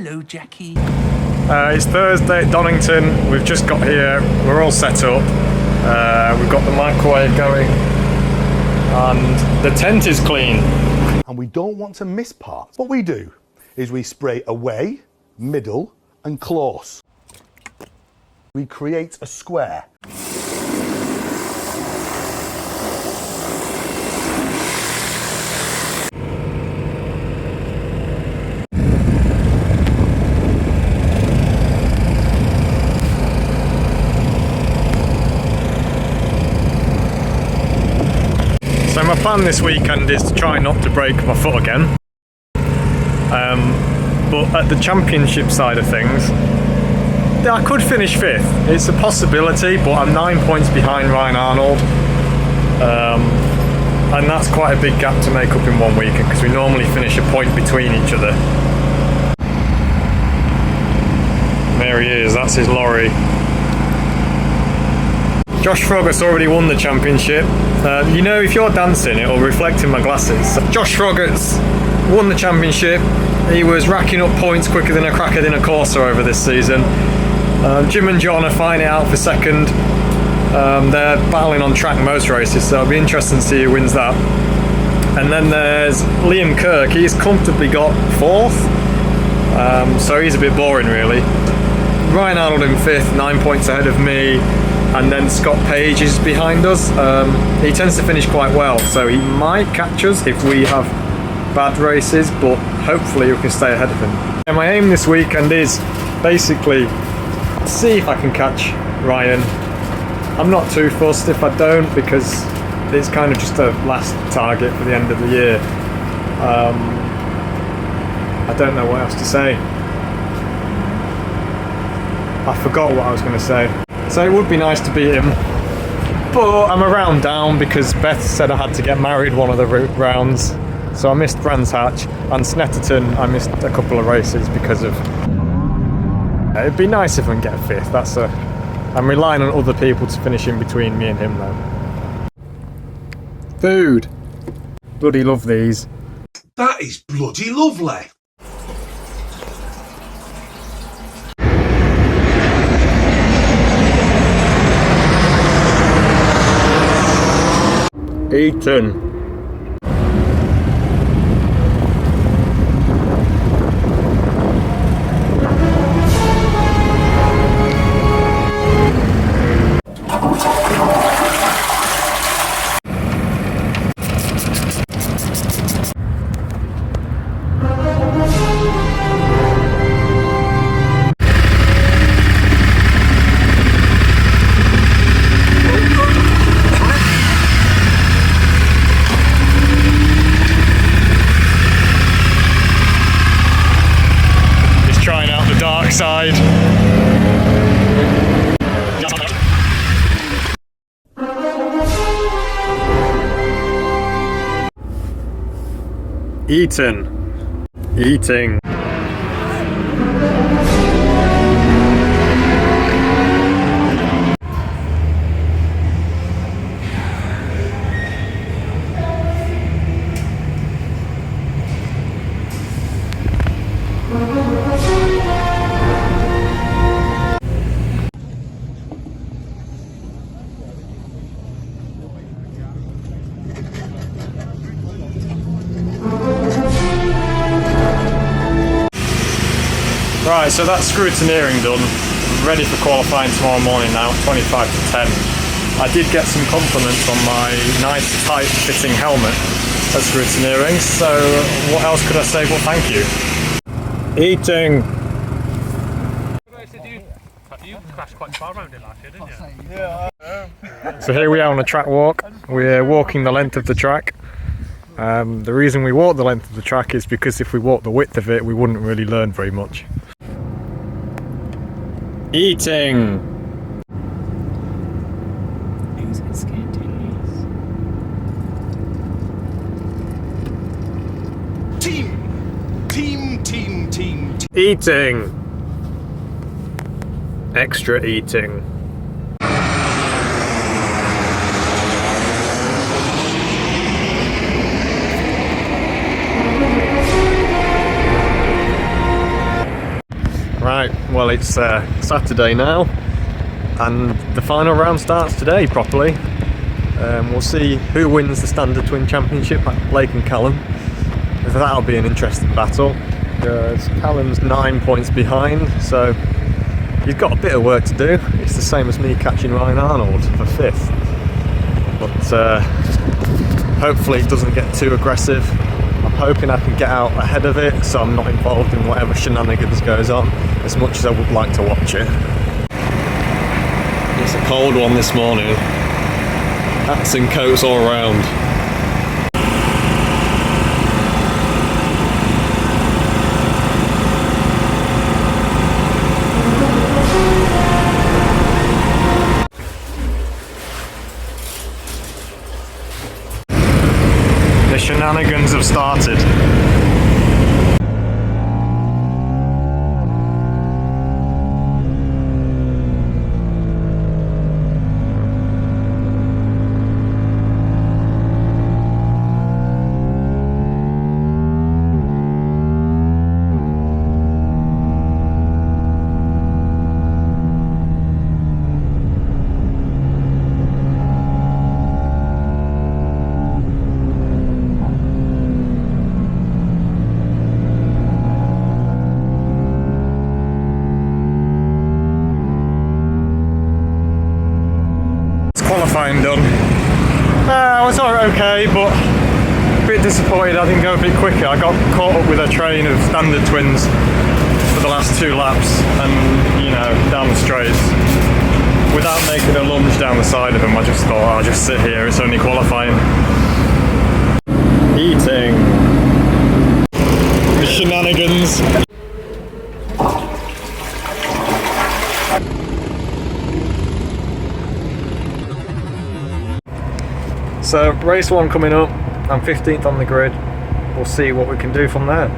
Hello, Jackie. It's Thursday at Donington. We've just got here. We're all set up. We've got the microwave going. And the tent is clean. And we don't want to miss parts. What we do is we spray away, middle and close. We create a square. So my plan this weekend is to try not to break my foot again. But at the championship side of things, I could finish 5th. It's a possibility, but I'm 9 points behind Ryan Arnold. And that's quite a big gap to make up in one weekend, because we normally finish a point between each other. There he is, that's his lorry. Josh Froggatt's already won the championship. You know, if you're dancing, it'll reflect in my glasses. Josh Froggatt's won the championship. He was racking up points quicker than a cracker in a Corsa over this season. Jim and John are fighting it out for second. They're battling on track most races, so it'll be interesting to see who wins that. And then there's Liam Kirk. He's comfortably got 4th, so he's a bit boring really. Ryan Arnold in 5th, 9 points ahead of me. And then Scott Page is behind us. He tends to finish quite well, so he might catch us if we have bad races, but hopefully we can stay ahead of him. And my aim this weekend is basically see if I can catch Ryan. I'm not too fussed if I don't, because it's kind of just a last target for the end of the year. I don't know what else to say. I forgot what I was going to say. So it would be nice to beat him, but I'm a round down because Beth said I had to get married one of the rounds, so I missed Brands Hatch, and Snetterton I missed a couple of races because of... It'd be nice if I can get 5th. I'm relying on other people to finish in between me and him though. Food! Bloody love these. That is bloody lovely. Eaten. Side. Eaten. Eating. Right, so that's scrutineering done. Ready for qualifying tomorrow morning now, 25 to 10. I did get some compliments on my nice tight fitting helmet at scrutineering, so what else could I say but thank you. Eating. You crashed quite far around it last year, didn't you? Yeah. So here we are on a track walk. We're walking the length of the track. The reason we walk the length of the track is because if we walk the width of it, we wouldn't really learn very much. Eating. Team. Eating. Extra eating. Right, well it's Saturday now, and the final round starts today properly. We'll see who wins the Standard Twin Championship at Blake and Callum. That'll be an interesting battle. Callum's 9 points behind, so he's got a bit of work to do. It's the same as me catching Ryan Arnold for 5th. But hopefully it doesn't get too aggressive. I'm hoping I can get out ahead of it so I'm not involved in whatever shenanigans goes on as much as I would like to watch it. It's a cold one this morning. Hats and coats all around. The shenanigans have started. Qualifying done. I was okay, but a bit disappointed I didn't go a bit quicker. I got caught up with a train of Standard Twins for the last 2 laps and, you know, down the straights. Without making a lunge down the side of them, I just thought I'll just sit here, it's only qualifying. Eating. The shenanigans. So race 1 coming up, I'm 15th on the grid, we'll see what we can do from there.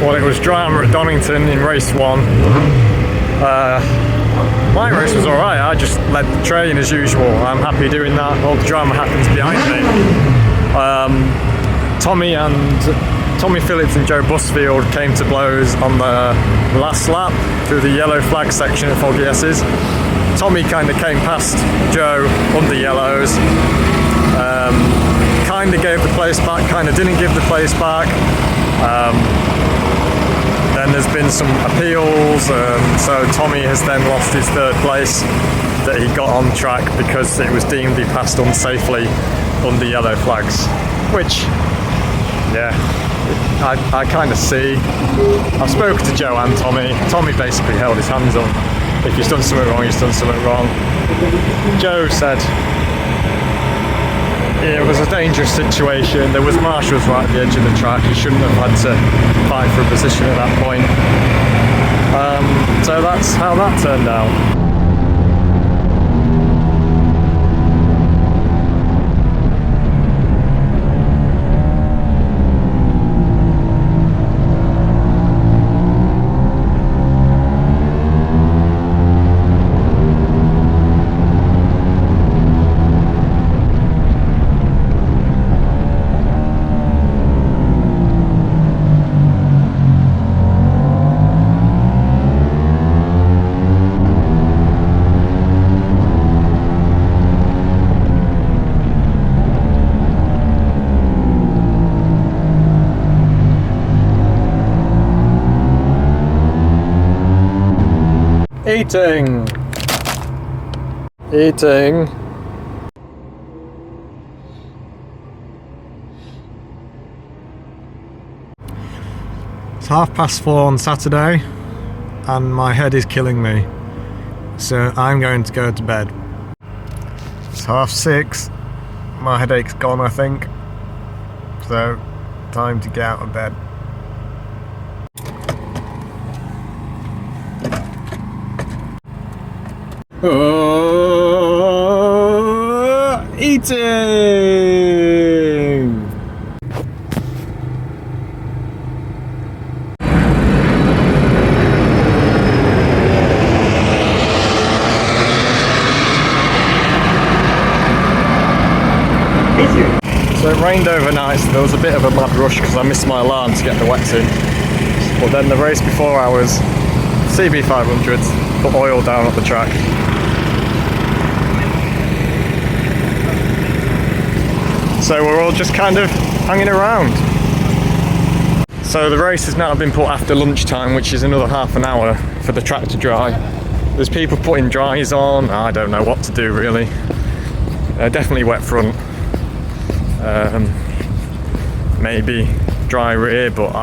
Well, it was drama at Donington in race 1. My race was alright, I just led the train as usual. I'm happy doing that, all the drama happens behind me. Tommy Phillips and Joe Busfield came to blows on the last lap through the yellow flag section at Foggy S's. Tommy kind of came past Joe under yellows, kind of gave the place back, kind of didn't give the place back. Then there's been some appeals, so Tommy has then lost his 3rd place that he got on track because it was deemed he passed unsafely under yellow flags, which, yeah, I kind of see. I've spoken to Joe and Tommy. Tommy basically held his hands up. If he's done something wrong, he's done something wrong. Joe said it was a dangerous situation. There was marshals right at the edge of the track. You shouldn't have had to fight for a position at that point. So that's how that turned out. Eating. Eating. It's 4:30 on Saturday and my head is killing me. So I'm going to go to bed. It's 6:30. My headache's gone, I think. So time to get out of bed. Eating! So it rained overnight, so there was a bit of a mad rush because I missed my alarm to get the wets in. But then the race before hours, CB500s, put oil down at the track. So we're all just kind of hanging around. So the race has now been put after lunchtime, which is another half an hour for the track to dry. There's people putting dries on. I don't know what to do really. Definitely wet front. Maybe dry rear, but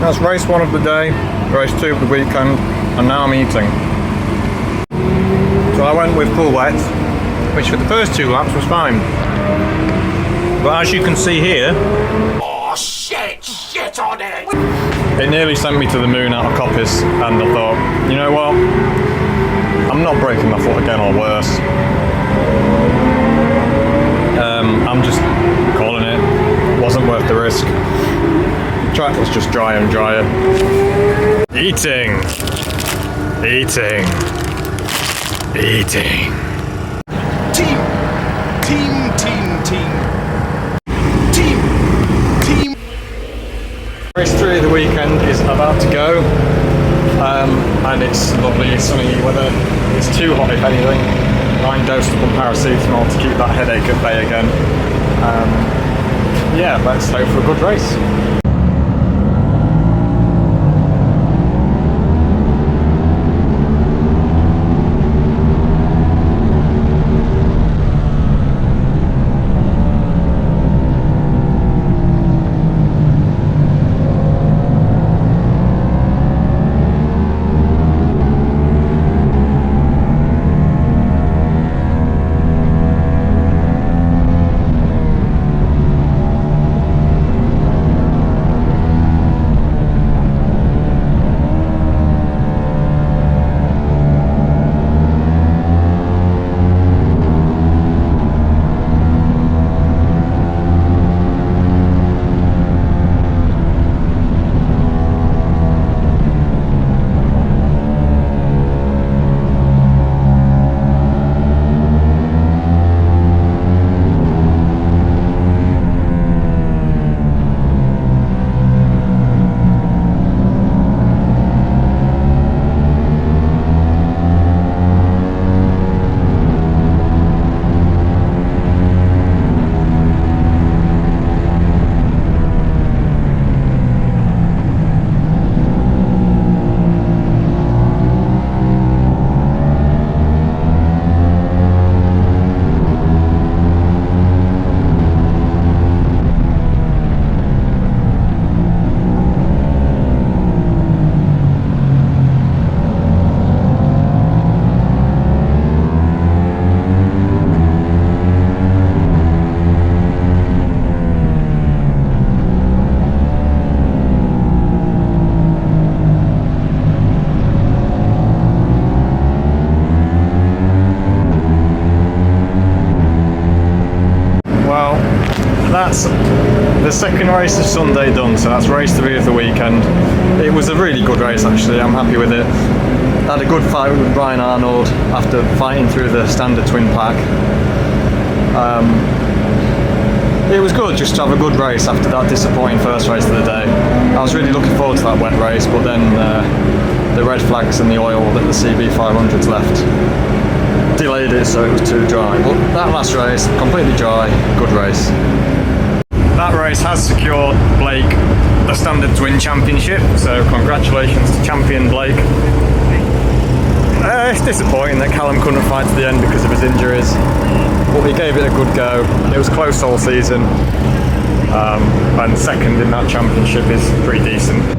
that's race 1 of the day, race 2 of the weekend, and now I'm eating. So I went with full wet, which for the first 2 laps was fine. But as you can see here, Oh shit on it! it nearly sent me to the moon out of copies, and I thought, you know what, I'm not breaking my foot again or worse. I'm just calling it, wasn't worth the risk. track that's just drier and drier. Eating. Eating. Eating. Team. Team, team, team. Team. Team. Race 3 of the weekend is about to go. And it's lovely sunny weather. It's too hot if anything. I'm dosed up on paracetamol to keep that headache at bay again. Yeah, let's hope for a good race. That's the second race of Sunday done, so that's race 3 of the weekend. It was a really good race actually, I'm happy with it. Had a good fight with Brian Arnold after fighting through the standard twin pack. It was good just to have a good race after that disappointing first race of the day. I was really looking forward to that wet race, but then the red flags and the oil that the CB500s left delayed it, so it was too dry. But that last race, completely dry, good race. That race has secured Blake the Standard Twin Championship, so congratulations to champion Blake. It's disappointing that Callum couldn't fight to the end because of his injuries, but he gave it a good go. It was close all season, and second in that championship is pretty decent.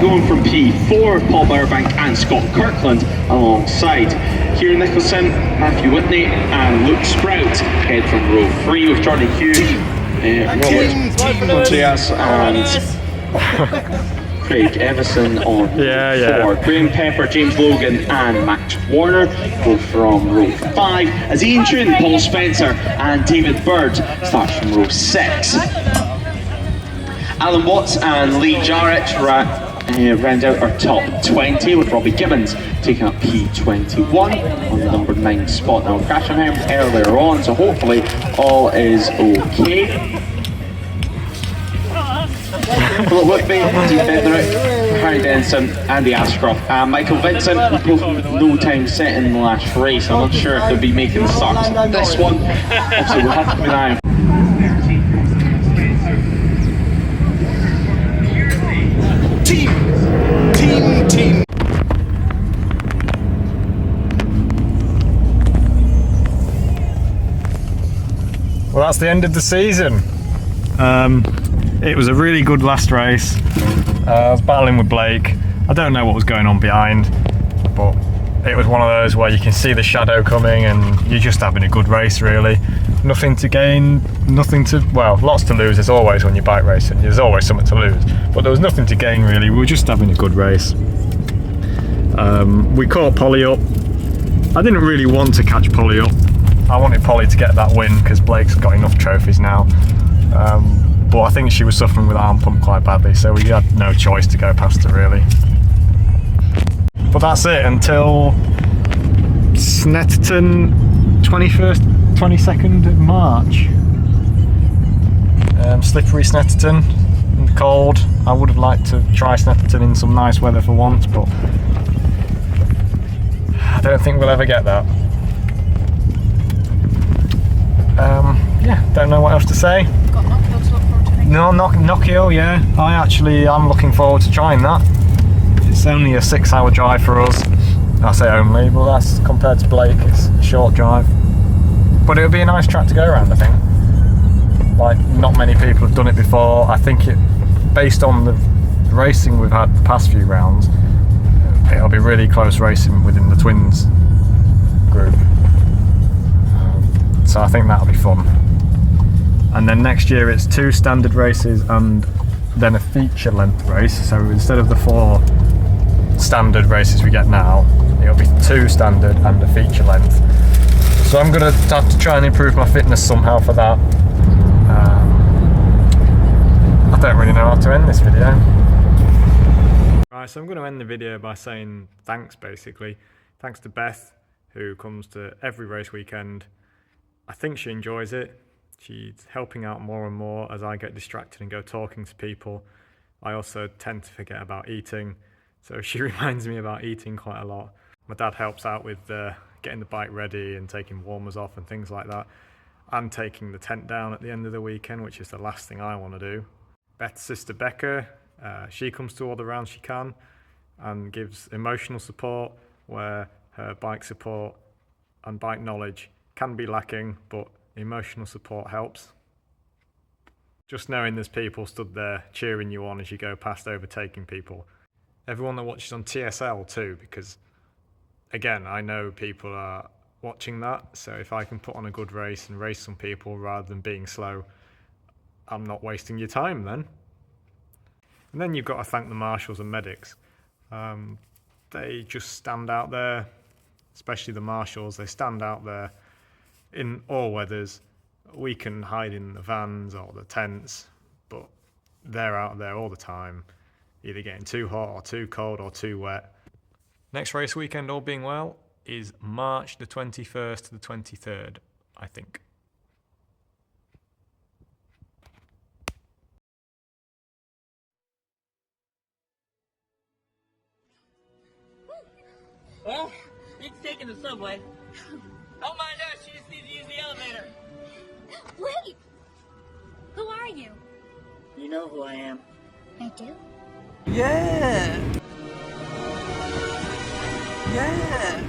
going from P4, Paul Bowerbank and Scott Kirkland alongside Kieran Nicholson, Matthew Whitney and Luke Sprout head from row 3 with Jordan Hughes, Robert Andreas and Craig Everson on row 4. Graham Pepper, James Logan and Max Warner go from row 5 as Ian Toon, Paul Spencer and David Bird starts from row 6. Alan Watts and Lee Jarrett round out our top 20 with Robbie Gibbons taking up P21 on the number 9 spot. Now crashing him earlier on, so hopefully all is okay. Philip Whitby, Dean Bedrick, Harry Denson, Andy Ashcroft and Michael Vincent, both with no time set in the last race. I'm not sure if they'll be making the start this one, so we'll have to keep an eye on. Team. Well, that's the end of the season. It was a really good last race. I was battling with Blake. I don't know what was going on behind, but it was one of those where you can see the shadow coming and you're just having a good race really. Nothing to gain, well, lots to lose as always when you're bike racing. There's always something to lose, but there was nothing to gain really. We were just having a good race. We caught Polly up. I didn't really want to catch Polly up. I wanted Polly to get that win because Blake's got enough trophies now. But I think she was suffering with arm pump quite badly, so we had no choice to go past her really. But that's it until Snetterton, 22nd of March. Slippery Snetterton, and cold. I would have liked to try Snetterton in some nice weather for once, but I don't think we'll ever get that. Yeah, don't know what else to say. Got Nokia to look forward to. No, Nokia, yeah. I'm looking forward to trying that. It's only a 6-hour drive for us. I say only, but that's compared to Blake, it's a short drive. But it would be a nice track to go around, I think. Like, not many people have done it before. I think based on the racing we've had the past few rounds, it'll be really close racing within the twins group. So I think that'll be fun. And then next year it's 2 standard races and then a feature length race. So instead of the 4 standard races we get now, it'll be 2 standard and a feature length. So I'm going to have to try and improve my fitness somehow for that. I don't really know how to end this video. Right, so I'm going to end the video by saying thanks basically. Thanks to Beth, who comes to every race weekend. I think she enjoys it. She's helping out more and more as I get distracted and go talking to people. I also tend to forget about eating, so she reminds me about eating quite a lot. My dad helps out with getting the bike ready and taking warmers off and things like that, and taking the tent down at the end of the weekend, which is the last thing I want to do. Beth's sister Becca, she comes to all the rounds she can and gives emotional support where her bike support and bike knowledge can be lacking, but emotional support helps. Just knowing there's people stood there cheering you on as you go past, overtaking people. Everyone that watches on TSL too, because again, I know people are watching that, so if I can put on a good race and race some people rather than being slow, I'm not wasting your time then. And then you've got to thank the marshals and medics. They just stand out there, especially the marshals, they stand out there in all weathers. We can hide in the vans or the tents, but they're out there all the time, either getting too hot or too cold or too wet. Next race weekend, all being well, is March the 21st to the 23rd, I think. Well, it's taking the subway. Oh my gosh, you just need to use the elevator. Wait! Who are you? You know who I am. I do. Yeah! Yeah!